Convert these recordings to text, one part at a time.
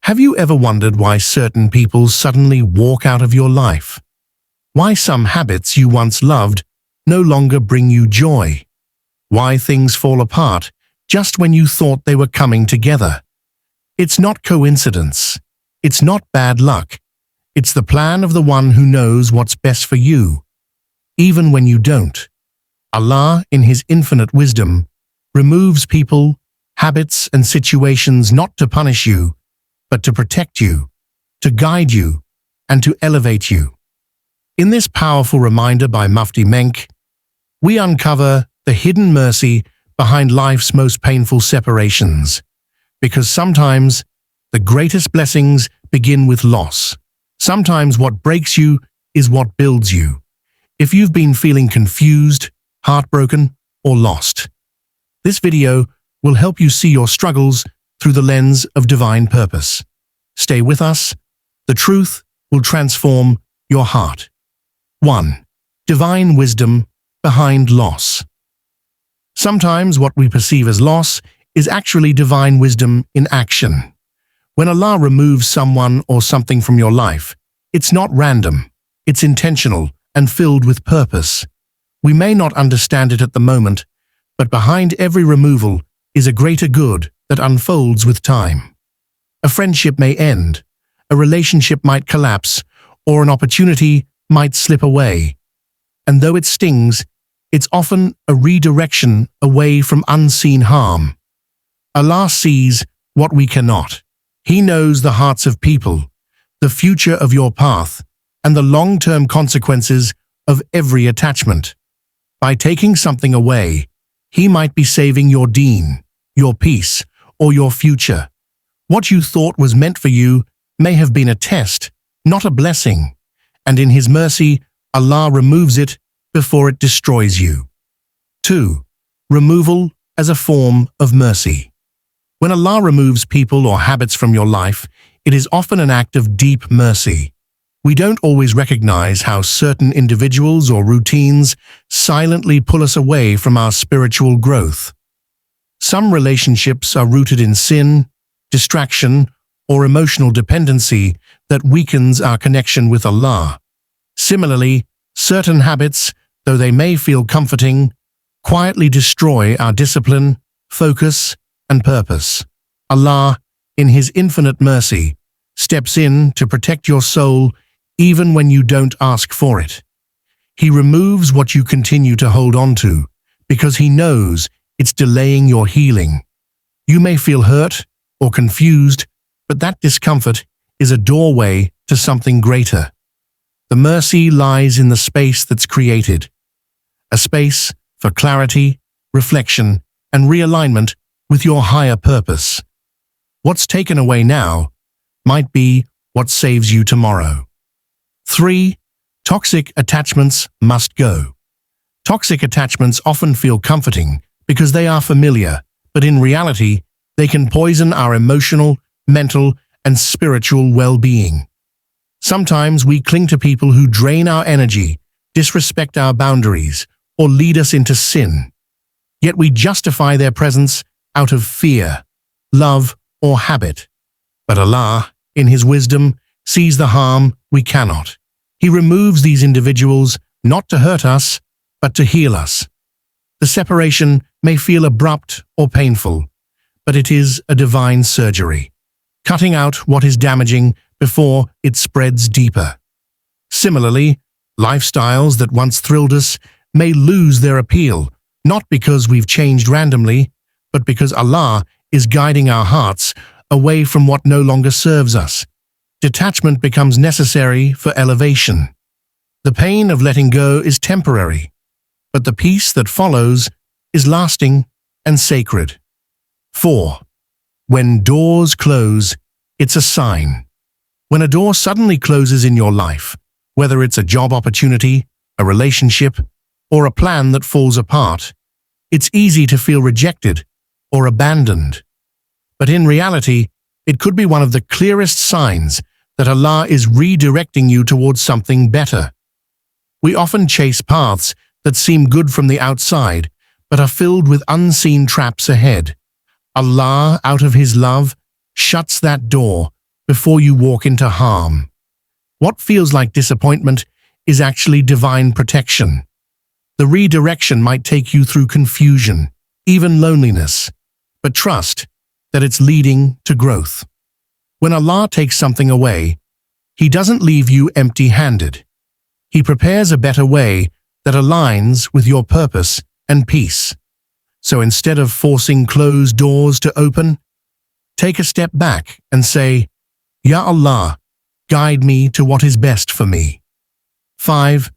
Have you ever wondered why certain people suddenly walk out of your life? Why some habits you once loved no longer bring you joy? Why things fall apart just when you thought they were coming together? It's not coincidence. It's not bad luck. It's the plan of the one who knows what's best for you, even when you don't. Allah, in His infinite wisdom, removes people, habits, and situations not to punish you, but to protect you, to guide you, and to elevate you. In this powerful reminder by Mufti Menk, we uncover the hidden mercy behind life's most painful separations, because sometimes the greatest blessings begin with loss. Sometimes what breaks you is what builds you. If you've been feeling confused, heartbroken, or lost, this video will help you see your struggles through the lens of divine purpose. Stay with us. The truth will transform your heart. 1. Divine wisdom behind loss. Sometimes what we perceive as loss is actually divine wisdom in action. When Allah removes someone or something from your life, it's not random, it's intentional and filled with purpose. We may not understand it at the moment, but behind every removal is a greater good that unfolds with time. A friendship may end, a relationship might collapse, or an opportunity might slip away. And though it stings, it's often a redirection away from unseen harm. Allah sees what we cannot. He knows the hearts of people, the future of your path, and the long-term consequences of every attachment. By taking something away, He might be saving your deen, your peace, or your future. What you thought was meant for you may have been a test, not a blessing, and in His mercy, Allah removes it before it destroys you. 2. Removal as a form of mercy. When Allah removes people or habits from your life, it is often an act of deep mercy. We don't always recognize how certain individuals or routines silently pull us away from our spiritual growth. Some relationships are rooted in sin, distraction, or emotional dependency that weakens our connection with Allah. Similarly, certain habits, though they may feel comforting, quietly destroy our discipline, focus, and purpose. Allah, in His infinite mercy, steps in to protect your soul even when you don't ask for it. He removes what you continue to hold on to because He knows it's delaying your healing. You may feel hurt or confused, but that discomfort is a doorway to something greater. The mercy lies in the space that's created, a space for clarity, reflection, and realignment with your higher purpose. What's taken away now might be what saves you tomorrow. 3. Toxic attachments must go. Toxic attachments often feel comforting because they are familiar, but in reality, they can poison our emotional, mental, and spiritual well-being. Sometimes we cling to people who drain our energy, disrespect our boundaries, or lead us into sin. Yet we justify their presence out of fear, love, or habit. But Allah, in His wisdom, sees the harm we cannot. He removes these individuals not to hurt us, but to heal us. The separation may feel abrupt or painful, but it is a divine surgery, cutting out what is damaging before it spreads deeper. Similarly, lifestyles that once thrilled us may lose their appeal, not because we've changed randomly, but because Allah is guiding our hearts away from what no longer serves us. Detachment becomes necessary for elevation. The pain of letting go is temporary, but the peace that follows is lasting and sacred. 4. When doors close, it's a sign. When a door suddenly closes in your life, whether it's a job opportunity, a relationship, or a plan that falls apart, it's easy to feel rejected or abandoned. But in reality, it could be one of the clearest signs that Allah is redirecting you towards something better. We often chase paths that seem good from the outside, but are filled with unseen traps ahead. Allah, out of His love, shuts that door before you walk into harm. What feels like disappointment is actually divine protection. The redirection might take you through confusion, even loneliness, but trust that it's leading to growth. When Allah takes something away, He doesn't leave you empty-handed. He prepares a better way that aligns with your purpose and peace. So instead of forcing closed doors to open, take a step back and say, Ya Allah, guide me to what is best for me. 5.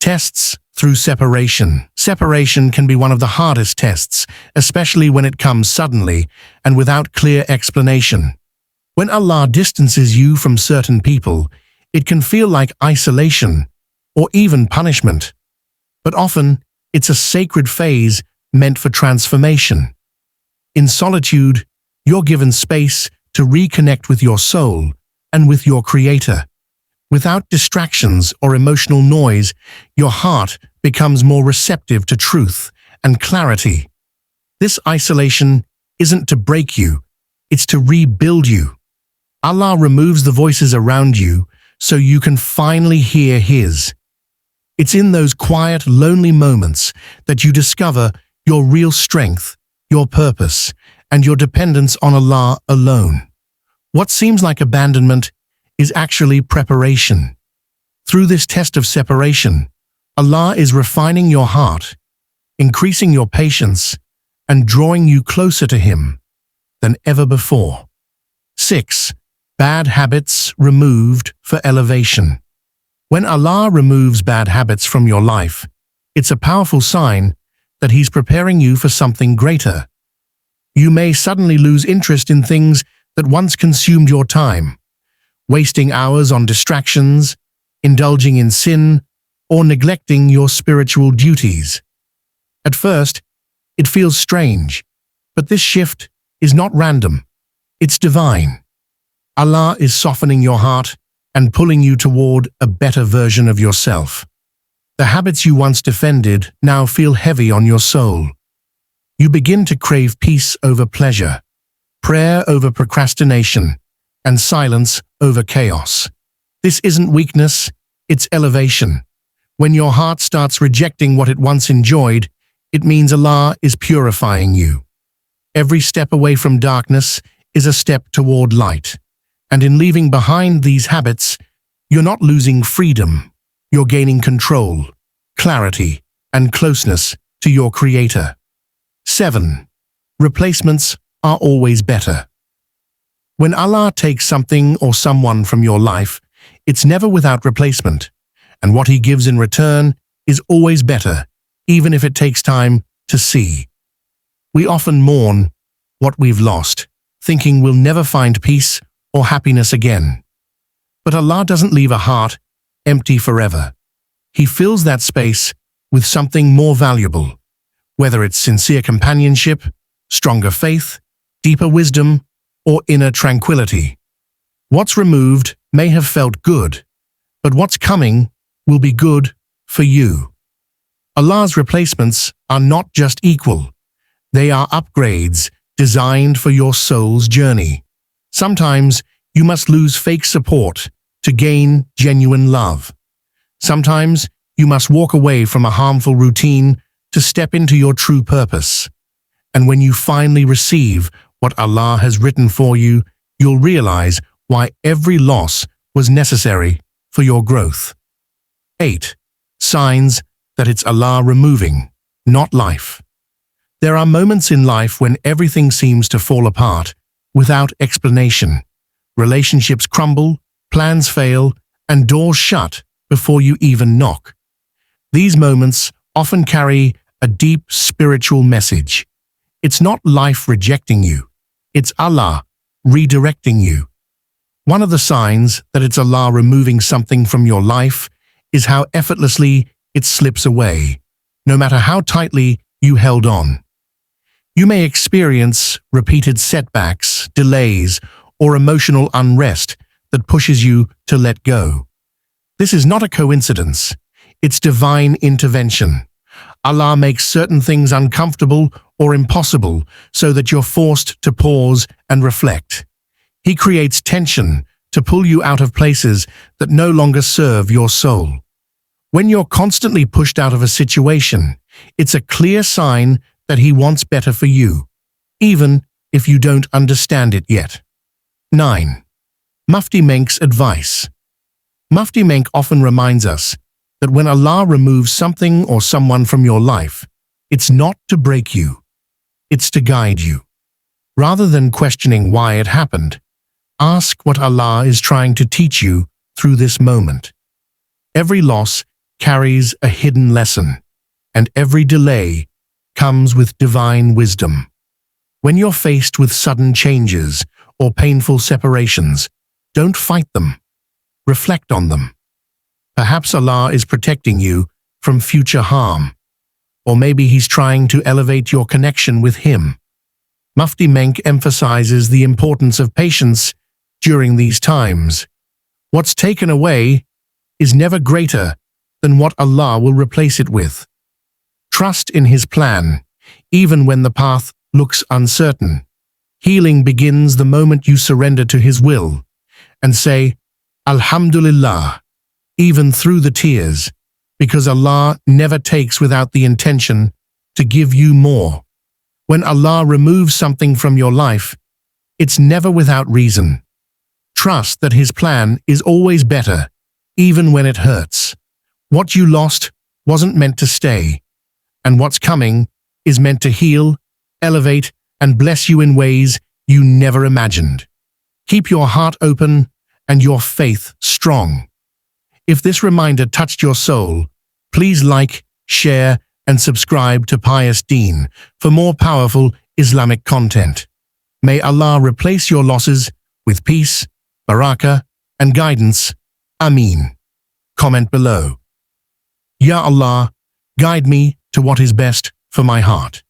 Tests through separation. Separation can be one of the hardest tests, especially when it comes suddenly and without clear explanation. When Allah distances you from certain people, it can feel like isolation or even punishment. But often, it's a sacred phase meant for transformation. In solitude, you're given space to reconnect with your soul and with your Creator. Without distractions or emotional noise, your heart becomes more receptive to truth and clarity. This isolation isn't to break you, it's to rebuild you. Allah removes the voices around you so you can finally hear His. It's in those quiet, lonely moments that you discover your real strength, your purpose, and your dependence on Allah alone. What seems like abandonment is actually preparation. Through this test of separation, Allah is refining your heart, increasing your patience, and drawing you closer to Him than ever before. 6. Bad habits removed for elevation. When Allah removes bad habits from your life, it's a powerful sign that He's preparing you for something greater. You may suddenly lose interest in things that once consumed your time, wasting hours on distractions, indulging in sin, or neglecting your spiritual duties. At first, it feels strange, but this shift is not random. It's divine. Allah is softening your heart and pulling you toward a better version of yourself. The habits you once defended now feel heavy on your soul. You begin to crave peace over pleasure, prayer over procrastination, and silence over chaos. This isn't weakness, it's elevation. When your heart starts rejecting what it once enjoyed, it means Allah is purifying you. Every step away from darkness is a step toward light. And in leaving behind these habits, you're not losing freedom. You're gaining control, clarity, and closeness to your Creator. 7. Replacements are always better. When Allah takes something or someone from your life, it's never without replacement, and what He gives in return is always better, even if it takes time to see. We often mourn what we've lost, thinking we'll never find peace or happiness again. But Allah doesn't leave a heart empty forever. He fills that space with something more valuable, whether it's sincere companionship, stronger faith, deeper wisdom, or inner tranquility. What's removed may have felt good, but what's coming will be good for you. Allah's replacements are not just equal. They are upgrades designed for your soul's journey. Sometimes you must lose fake support to gain genuine love. Sometimes you must walk away from a harmful routine to step into your true purpose. And when you finally receive what Allah has written for you, you'll realize why every loss was necessary for your growth. 8. Signs that it's Allah removing, not life. There are moments in life when everything seems to fall apart without explanation. Relationships crumble, plans fail, and doors shut before you even knock. These moments often carry a deep spiritual message. It's not life rejecting you, it's Allah redirecting you. One of the signs that it's Allah removing something from your life is how effortlessly it slips away, no matter how tightly you held on. You may experience repeated setbacks, delays, or emotional unrest that pushes you to let go. This is not a coincidence. It's divine intervention. Allah makes certain things uncomfortable or impossible so that you're forced to pause and reflect. He creates tension to pull you out of places that no longer serve your soul. When you're constantly pushed out of a situation, it's a clear sign that He wants better for you, even if you don't understand it yet. 9. Mufti Menk's advice. Mufti Menk often reminds us that when Allah removes something or someone from your life, it's not to break you, it's to guide you. Rather than questioning why it happened, ask what Allah is trying to teach you through this moment. Every loss carries a hidden lesson, and every delay comes with divine wisdom. When you're faced with sudden changes or painful separations, don't fight them. Reflect on them. Perhaps Allah is protecting you from future harm, or maybe He's trying to elevate your connection with Him. Mufti Menk emphasizes the importance of patience during these times. What's taken away is never greater than what Allah will replace it with. Trust in His plan, even when the path looks uncertain. Healing begins the moment you surrender to His will and say, Alhamdulillah, even through the tears, because Allah never takes without the intention to give you more. When Allah removes something from your life, it's never without reason. Trust that His plan is always better, even when it hurts. What you lost wasn't meant to stay, and what's coming is meant to heal, elevate, and bless you in ways you never imagined. Keep your heart open and your faith strong. If this reminder touched your soul, please like, share, and subscribe to Pious Deen for more powerful Islamic content. May Allah replace your losses with peace, barakah, and guidance. Ameen. Comment below. Ya Allah, guide me to what is best for my heart.